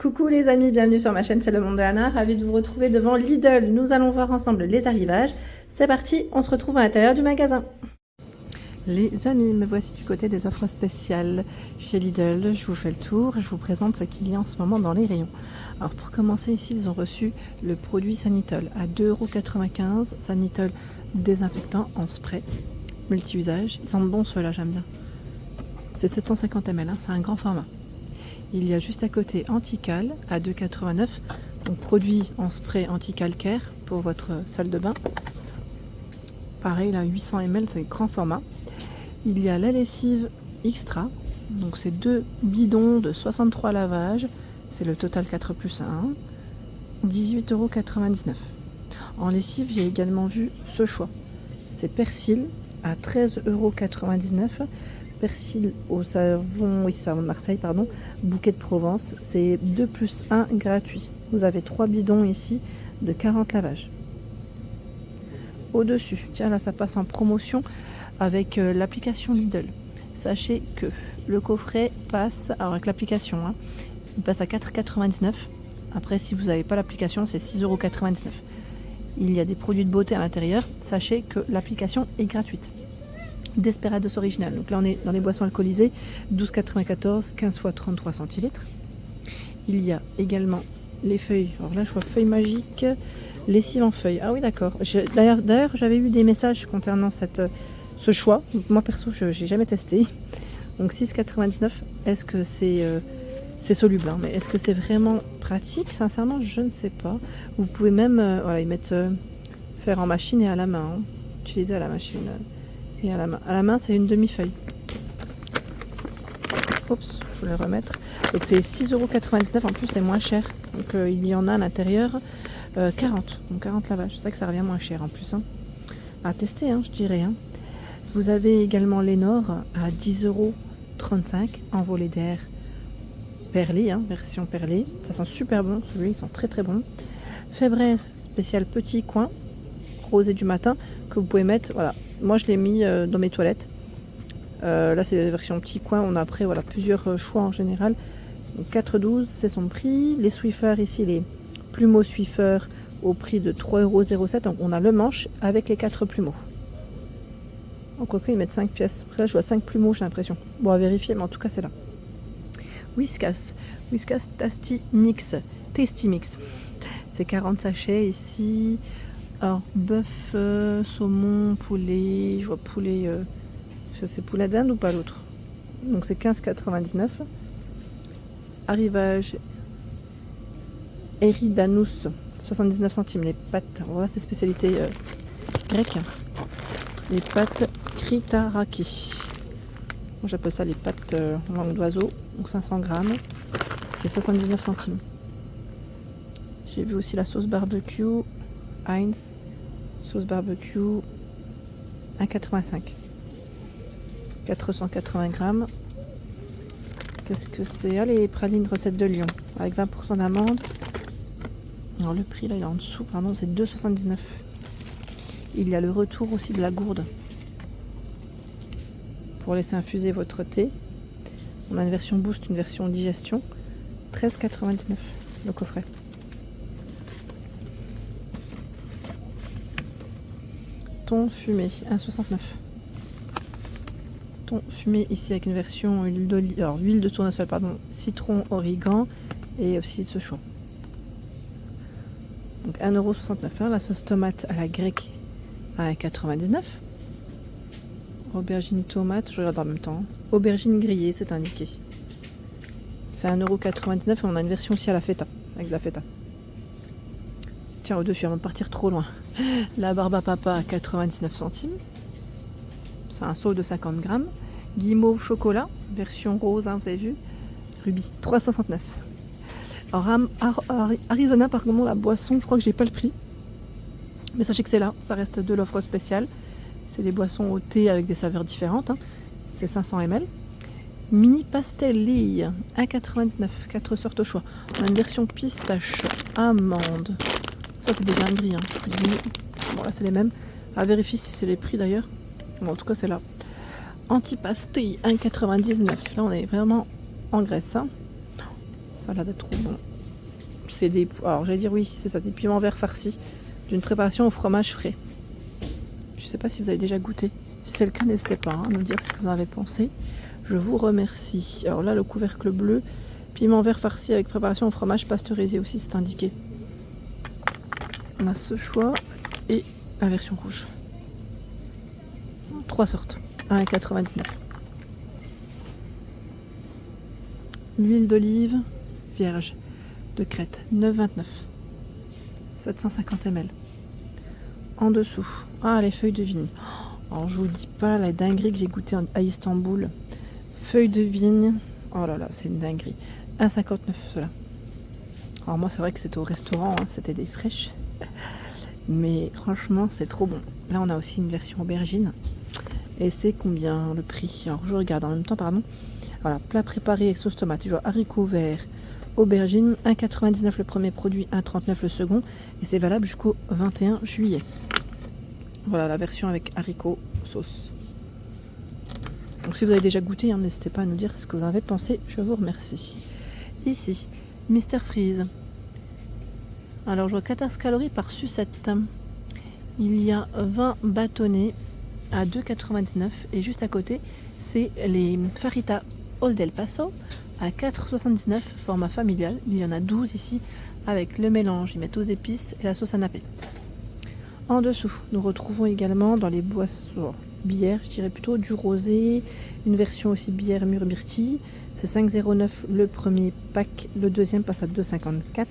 Coucou les amis, bienvenue sur ma chaîne C'est le monde de Anna, ravie de vous retrouver devant Lidl. Nous allons voir ensemble les arrivages. C'est parti, on se retrouve à l'intérieur du magasin. Les amis, me voici du côté des offres spéciales chez Lidl. Je vous fais le tour, je vous présente ce qu'il y a en ce moment dans les rayons. Alors pour commencer ici, ils ont reçu le produit Sanitol à 2,95 €. Sanitol désinfectant en spray, multi-usage. Ils sentent bon ceux-là, j'aime bien. C'est 750 ml, c'est un grand format. Il y a juste à côté Antical à 2,89 €, donc produit en spray anti-calcaire pour votre salle de bain. Pareil, là 800 ml, c'est grand format. Il y a la lessive extra, donc c'est 2 bidons de 63 lavages, c'est le total 4+1, 18,99 €. En lessive, j'ai également vu ce choix, c'est persil à 13,99 €. Persil au savon, oui, savon de Marseille, pardon, bouquet de Provence, c'est 2+1 gratuit. Vous avez 3 bidons ici de 40 lavages. Au-dessus, tiens là ça passe en promotion avec l'application Lidl. Sachez que le coffret passe, alors avec l'application, il passe à 4,99 €. Après si vous n'avez pas l'application, c'est 6,99 €. Il y a des produits de beauté à l'intérieur. Sachez que l'application est gratuite. Desperados original, donc là on est dans les boissons alcoolisées, 12,94 €, 15 x 33 centilitres. Il y a également les feuilles, alors là je vois feuilles magiques, lessive en feuilles, ah oui d'accord, d'ailleurs j'avais eu des messages concernant ce choix, moi perso je n'ai jamais testé, donc 6,99 €. Est-ce que c'est soluble, mais est-ce que c'est vraiment pratique? Sincèrement je ne sais pas. Vous pouvez même voilà, y mettre, faire en machine et à la main, utiliser à la machine et à la main. À la main, c'est une demi-feuille. Oups, je voulais remettre. Donc c'est 6,99 €. En plus, c'est moins cher. Donc il y en a à l'intérieur 40. Donc 40 lavages. C'est vrai que ça revient moins cher en plus. À tester, je dirais. Vous avez également Lénor à 10,35 € en volet d'air perlé, version perlée. Ça sent super bon. Celui-là, il sent très très bon. Fébraise spécial petit coin rosé du matin que vous pouvez mettre, voilà, moi je l'ai mis dans mes toilettes, là c'est la version petit coin, on a après voilà plusieurs choix en général. Donc 4,12 € c'est son prix. Les Swiffer ici, les plumeaux Swiffer au prix de 3,07 €, donc on a le manche avec les 4 plumeaux. En quoi ils mettent 5 pièces, là je vois 5 plumeaux, j'ai l'impression, bon à vérifier, mais en tout cas c'est là. Whiskas Tasty Mix, c'est 40 sachets ici. Alors, bœuf, saumon, poulet, je vois poulet, je sais poulet d'Inde ou pas l'autre. Donc c'est 15,99 €. Arrivage Eridanous, 79 centimes. Les pâtes, voilà, c'est spécialité grecque. Les pâtes Kritaraki. Moi j'appelle ça les pâtes en langue d'oiseau, donc 500 grammes. C'est 79 centimes. J'ai vu aussi la sauce barbecue. Heinz, sauce barbecue, 1,85 €, 480 grammes. Qu'est-ce que c'est? Les pralines recettes de Lyon, avec 20% d'amande. Alors le prix là il est en dessous, pardon, c'est 2,79 €. Il y a le retour aussi de la gourde pour laisser infuser votre thé. On a une version boost, une version digestion, 13,99 € le coffret. Thon fumé, 1,69 €. Thon fumé ici avec une version huile de tournesol, pardon, citron, origan et aussi de ce choix. Donc 1,69 €. La sauce tomate à la grecque à 1,99 €. Aubergine tomate, je regarde en même temps. Aubergine grillée, c'est indiqué. C'est 1,99 € et on a une version aussi à la feta, avec de la feta. Tiens, au-dessus, avant de partir trop loin. La barbe à papa à 99 centimes. C'est un seau de 50 grammes. Guimauve chocolat, version rose, vous avez vu. Rubis, 3,69 €. Alors, Arizona, par contre, la boisson, je crois que j'ai pas le prix. Mais sachez que c'est là, ça reste de l'offre spéciale. C'est des boissons au thé avec des saveurs différentes. C'est 500 ml. Mini Pastelli, 1,99 €, 4 sortes au choix. On a une version pistache, amande. Ça c'est des dingueries. Bon là c'est les mêmes. À vérifier si c'est les prix d'ailleurs. Bon, en tout cas c'est là. Antipasti, 1,99 €. Là on est vraiment en Grèce. Ça a l'air d'être trop bon. C'est des... Alors j'allais dire oui, c'est ça, des piments verts farcis d'une préparation au fromage frais. Je sais pas si vous avez déjà goûté. Si c'est le cas, n'hésitez pas à me dire ce que vous en avez pensé. Je vous remercie. Alors là, le couvercle bleu, piment vert farci avec préparation au fromage pasteurisé aussi, c'est indiqué. On a ce choix et la version rouge. 3 sortes. 1,99. L'huile d'olive vierge de Crète, 9,29. 750 ml. En dessous, les feuilles de vigne. Alors je vous dis pas la dinguerie que j'ai goûté à Istanbul. Feuilles de vigne. Oh là là, c'est une dinguerie. 1,59 cela. Alors moi c'est vrai que c'était au restaurant, hein, c'était des fraîches. Mais franchement c'est trop bon. Là on a aussi une version aubergine. Et c'est combien le prix? Alors je regarde en même temps, pardon. Voilà, plat préparé avec sauce tomate. Je vois haricots verts, aubergine, 1,99 le premier produit, 1,39 le second. Et c'est valable jusqu'au 21 juillet. Voilà la version avec haricots sauce. Donc si vous avez déjà goûté, hein, n'hésitez pas à nous dire ce que vous en avez pensé. Je vous remercie. Ici, Mr Freeze. Alors je vois 14 calories par sucette. Il y a 20 bâtonnets à 2,99 et juste à côté c'est les Farita Old El Paso à 4,79 format familial. Il y en a 12 ici avec le mélange. Ils mettent aux épices et la sauce à napper. En dessous, nous retrouvons également dans les boissons bières, je dirais plutôt du rosé, une version aussi bière mûre myrtille. C'est 5,09 le premier pack, le deuxième passe à 2,54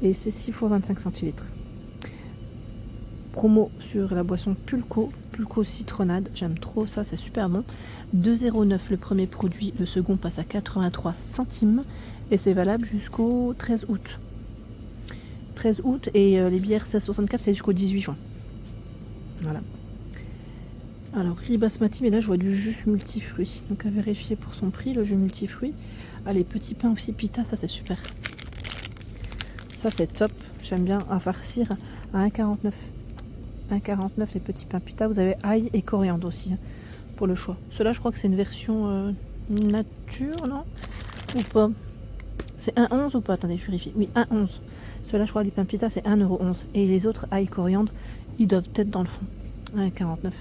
et c'est 6 fois 25 centilitres. Promo sur la boisson Pulco citronnade, j'aime trop ça, c'est super bon. 2,09 le premier produit, le second passe à 83 centimes et c'est valable jusqu'au 13 août. 13 août et les bières 16,64 c'est jusqu'au 18 juin. Voilà. Alors riz basmati, mais là je vois du jus multifruits, donc à vérifier pour son prix, le jus multifruits. Les petits pains aussi pita, ça c'est super. Ça c'est top, j'aime bien à farcir à 1,49. 1,49 les petits pains pita. Vous avez ail et coriandre aussi, hein, pour le choix. Cela je crois que c'est une version nature, non? Ou pas? C'est 1,11 ou pas? Attendez, je vérifie. Oui, 1,11. Cela je crois que les pains pita c'est 1,11 €. Et les autres ail coriandre, ils doivent être dans le fond. 1,49.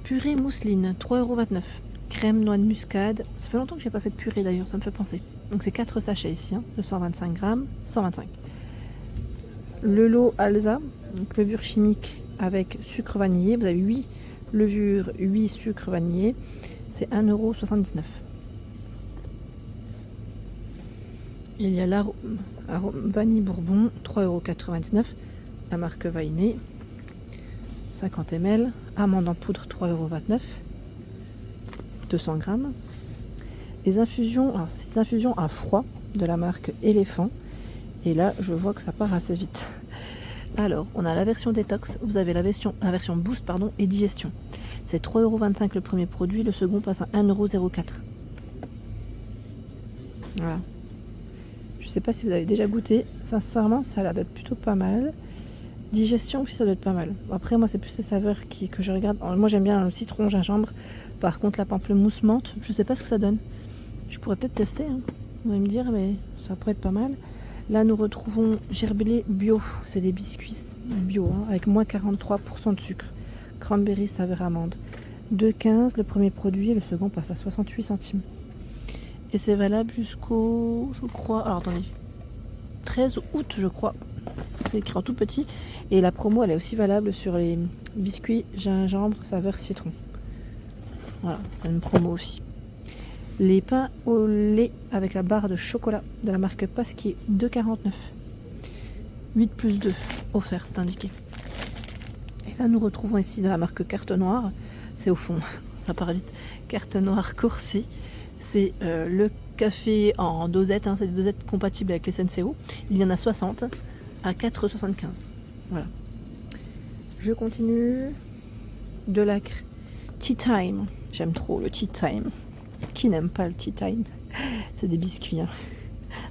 Purée mousseline, 3,29 €. Crème noix de muscade. Ça fait longtemps que j'ai pas fait de purée d'ailleurs, ça me fait penser. Donc c'est 4 sachets ici, hein, de 125 grammes, 125. Le lot Alza, donc levure chimique avec sucre vanillé. Vous avez 8 levures, 8 sucres vanillés. C'est 1,79 €. Il y a l'arôme vanille bourbon, 3,99 €. La marque Vainé, 50 ml. Amande en poudre, 3,29 €. 200 grammes. Les infusions, alors c'est des infusions à froid de la marque Éléphant. Et là, je vois que ça part assez vite. Alors, on a la version détox, vous avez la version boost et digestion. C'est 3,25 € le premier produit, le second passe à 1,04 €. Voilà. Je sais pas si vous avez déjà goûté. Sincèrement, ça a l'air d'être plutôt pas mal. Digestion aussi, ça doit être pas mal. Après, moi, c'est plus les saveurs que je regarde. Alors, moi, j'aime bien le citron, gingembre. Par contre, la pamplemousse menthe, je sais pas ce que ça donne. Je pourrais peut-être tester, hein. Vous allez me dire, mais ça pourrait être pas mal. Là, nous retrouvons Gerblé bio. C'est des biscuits bio, hein, avec moins 43% de sucre. Cranberry saveur amande. 2,15 le premier produit, le second passe à 68 centimes. Et c'est valable jusqu'au, je crois, alors attendez, 13 août, je crois. C'est écrit en tout petit. Et la promo, elle est aussi valable sur les biscuits gingembre saveur citron. Voilà, c'est une promo aussi. Les pains au lait avec la barre de chocolat de la marque Pasquier, 2,49. 8 plus 2 offert, c'est indiqué. Et là, nous retrouvons ici dans la marque Carte Noire. C'est au fond, ça part vite. Carte Noire corsée. C'est le café en dosette. Hein, c'est des dosettes compatibles avec les SNCO. Il y en a 60 à 4,75. Voilà. Je continue. De l'acre. Tea Time. J'aime trop le Tea Time. Qui n'aime pas le Tea Time? C'est des biscuits, hein,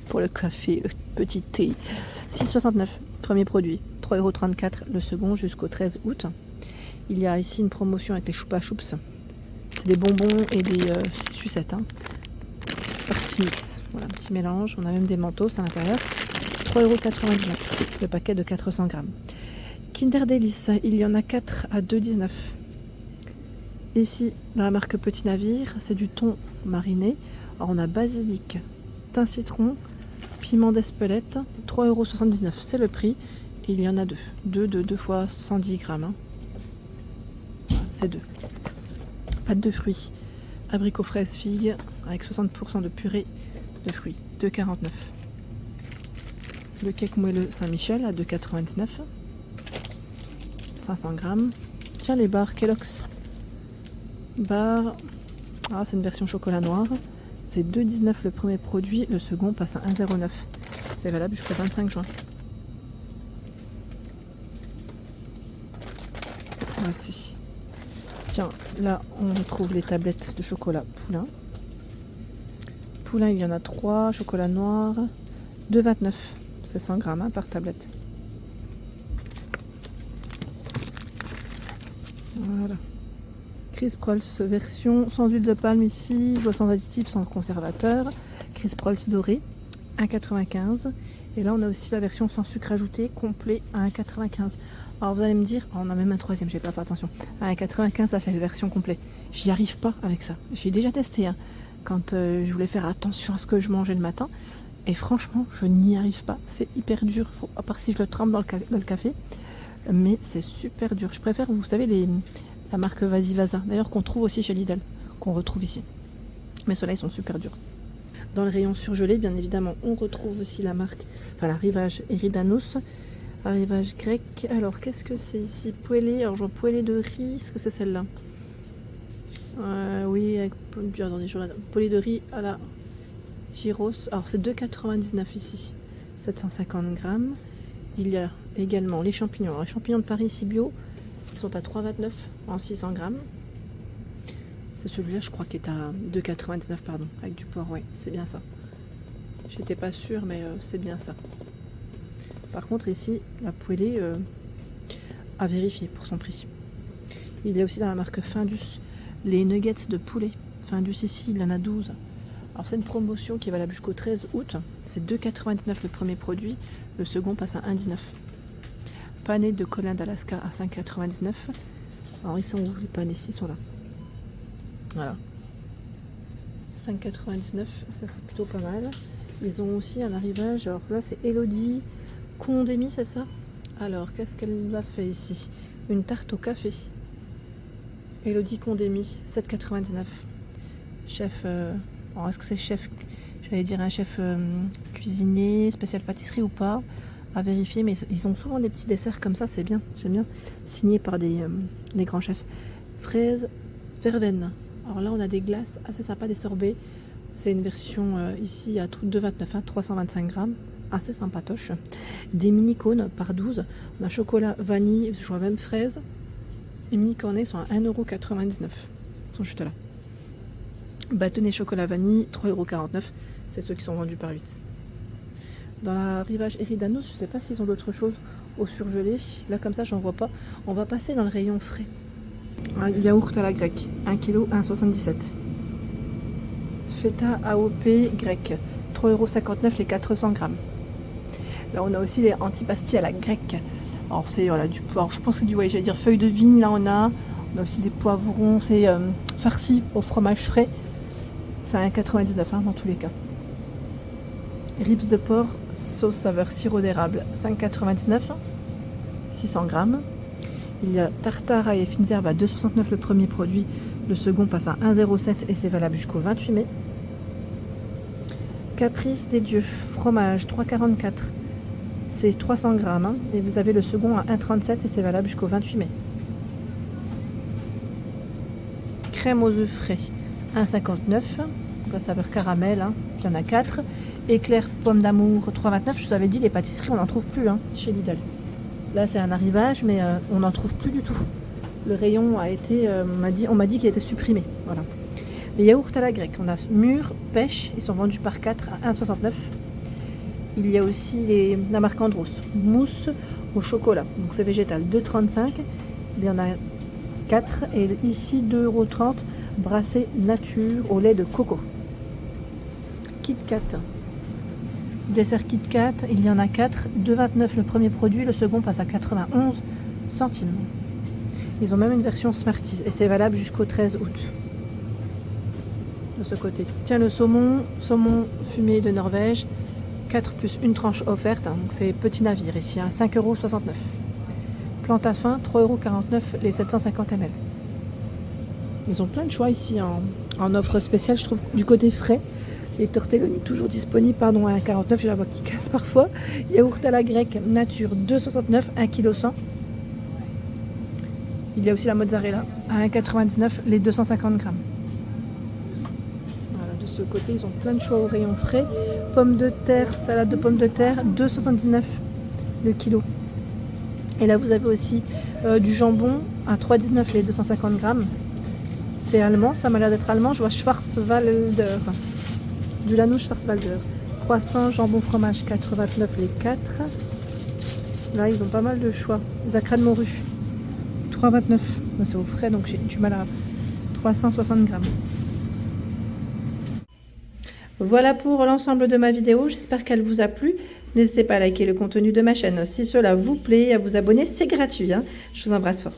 pour le café, le petit thé. 6,69 premier produit, 3,34 € le second jusqu'au 13 août. Il y a ici une promotion avec les Choupa Choups. C'est des bonbons et des sucettes, hein. Party mix. Voilà, un petit mélange. On a même des mentos à l'intérieur. 3,99 € le paquet de 400 grammes. Kinder Delice, il y en a 4 à 2,19 €. Ici, dans la marque Petit Navire, c'est du thon mariné. Alors on a basilic, thym citron, piment d'Espelette, 3,79 €. C'est le prix. Et il y en a deux. Deux fois 110 grammes. Hein. C'est deux. Pâte de fruits. Abricots, fraises, figues, avec 60% de purée de fruits. 2,49 €. Le cake moelleux Saint-Michel à 2,99 €. 500 grammes. Tiens, les barres Kellogg's. Barres. Ah, c'est une version chocolat noir. C'est 2,19 € le premier produit. Le second passe à 1,09 €. C'est valable jusqu'au 25 juin. Voici. Tiens, là, on retrouve les tablettes de chocolat Poulain. Poulain, il y en a 3. Chocolat noir, 2,29 €. C'est 100 grammes hein, par tablette. Voilà. Chris Prols version sans huile de palme ici, sans additifs, sans conservateur. Chris Prols doré, 1,95 €. Et là, on a aussi la version sans sucre ajouté, complet, à 1,95 €. Alors vous allez me dire, on a même un troisième, j'ai pas fait attention. À 1,95 €, là c'est la version complète. J'y arrive pas avec ça. J'ai déjà testé hein, quand je voulais faire attention à ce que je mangeais le matin. Et franchement, je n'y arrive pas. C'est hyper dur, à part si je le trempe dans le café. Mais c'est super dur. Je préfère, vous savez, la marque Vas-y Vaza. D'ailleurs, qu'on trouve aussi chez Lidl, qu'on retrouve ici. Mais ceux-là, ils sont super durs. Dans le rayon surgelé, bien évidemment, on retrouve aussi la marque, enfin la Rivage Eridanos. Arrivage grec. Alors, qu'est-ce que c'est ici? Poêlée. Alors, je vois poêlée de riz. Est-ce que c'est celle-là? Oui, avec poêlée de riz à la gyros. Alors, c'est 2,99 € ici. 750 grammes. Il y a également les champignons. Alors, les champignons de Paris ici bio, ils sont à 3,29 € en 600 grammes. C'est celui-là, je crois, qui est à 2,99 €, pardon, avec du porc. Ouais, c'est bien ça. J'étais pas sûre, mais c'est bien ça. Par contre, ici, la poêlée à vérifier pour son prix. Il y a aussi dans la marque Findus les nuggets de poulet. Findus ici, il y en a 12. Alors, c'est une promotion qui est valable jusqu'au 13 août. C'est 2,99 € le premier produit. Le second passe à 1,19 €. Panais de colin d'Alaska à 5,99 €. Alors, ils sont où les panais? Ils sont là. Voilà. 5,99 €. Ça, c'est plutôt pas mal. Ils ont aussi un arrivage. Alors là, c'est Elodie Condémy, c'est ça? Alors, qu'est-ce qu'elle a fait ici? Une tarte au café. Elodie Condémy, 7,99 €. Chef, est-ce que c'est chef, j'allais dire un chef cuisinier, spécial pâtisserie ou pas? À vérifier, mais ils ont souvent des petits desserts comme ça, c'est bien, j'aime bien. Signé par des grands chefs. Fraises verveine. Alors là, on a des glaces assez sympas, des sorbets. C'est une version ici à 2,29 €, 325 grammes. Assez sympatoche. Des mini cônes par 12. On a chocolat, vanille, je vois même fraise. Les mini cornets sont à 1,99 €. Ils sont juste là. Bâtonnets chocolat vanille, 3,49 €. C'est ceux qui sont vendus par 8. Dans la Rivage Eridanos, je ne sais pas s'ils ont d'autres choses au surgelé. Là, comme ça, j'en vois pas. On va passer dans le rayon frais. Un yaourt à la grecque, 1 kg, 1,77 €. Feta AOP grec, 3,59 € les 400 grammes. Là, on a aussi les antipastilles à la grecque. Alors, c'est voilà, du poivre. Je pense que j'allais dire feuilles de vigne. Là, on a aussi des poivrons. C'est farci au fromage frais. C'est à 1,99 € dans tous les cas. Ribs de porc, sauce saveur sirop d'érable, 5,99 €, 600 grammes. Il y a tartare et fines herbes à 2,69 € le premier produit. Le second passe à 1,07 € et c'est valable jusqu'au 28 mai. Caprice des dieux, fromage, 3,44 €. C'est 300 grammes hein, et vous avez le second à 1,37 € et c'est valable jusqu'au 28 mai. Crème aux œufs frais, 1,59 €. La saveur caramel, hein. Il y en a 4. Éclair pomme d'amour, 3,29 €. Je vous avais dit, les pâtisseries, on n'en trouve plus hein, chez Lidl. Là, c'est un arrivage, mais on n'en trouve plus du tout. Le rayon a été, on m'a dit qu'il était supprimé. Voilà. Les yaourts à la grecque, on a mûr, pêche, ils sont vendus par 4 à 1,69 €. Il y a aussi la marque Andros, mousse au chocolat, donc c'est végétal, 2,35 €. Il y en a 4 et ici 2,30 € brassé nature au lait de coco. Kit Kat. Dessert Kit Kat, il y en a 4, 2,29 le premier produit, le second passe à 91 centimes. Ils ont même une version Smarties et c'est valable jusqu'au 13 août. De ce côté. Tiens, le saumon fumé de Norvège, 4 plus une tranche offerte, hein, donc c'est petit navire ici, hein, 5,69 €. Plante à faim, 3,49 € les 750 ml. Ils ont plein de choix ici en offre spéciale, je trouve, du côté frais. Les tortelloni toujours disponibles, pardon, à 1,49 €, je la vois qui casse parfois. Yaourt à la grecque nature, 2,69 €, 1,1 kg. Il y a aussi la mozzarella à 1,99 € les 250 grammes. Voilà, de ce côté, ils ont plein de choix au rayon frais. Pommes de terre, salade de pommes de terre, 2,79 € le kilo. Et là, vous avez aussi du jambon à 3,19 € les 250 grammes. C'est allemand, ça m'a l'air d'être allemand. Je vois Schwarzwälder, du Lano Schwarzwälder. Croissant, jambon, fromage, 4,29 € les 4. Là, ils ont pas mal de choix. Zacra de morue, 3,29 €. C'est au frais, donc j'ai du mal à... 360 grammes. Voilà pour l'ensemble de ma vidéo. J'espère qu'elle vous a plu. N'hésitez pas à liker le contenu de ma chaîne si cela vous plaît, à vous abonner, c'est gratuit, hein. Je vous embrasse fort.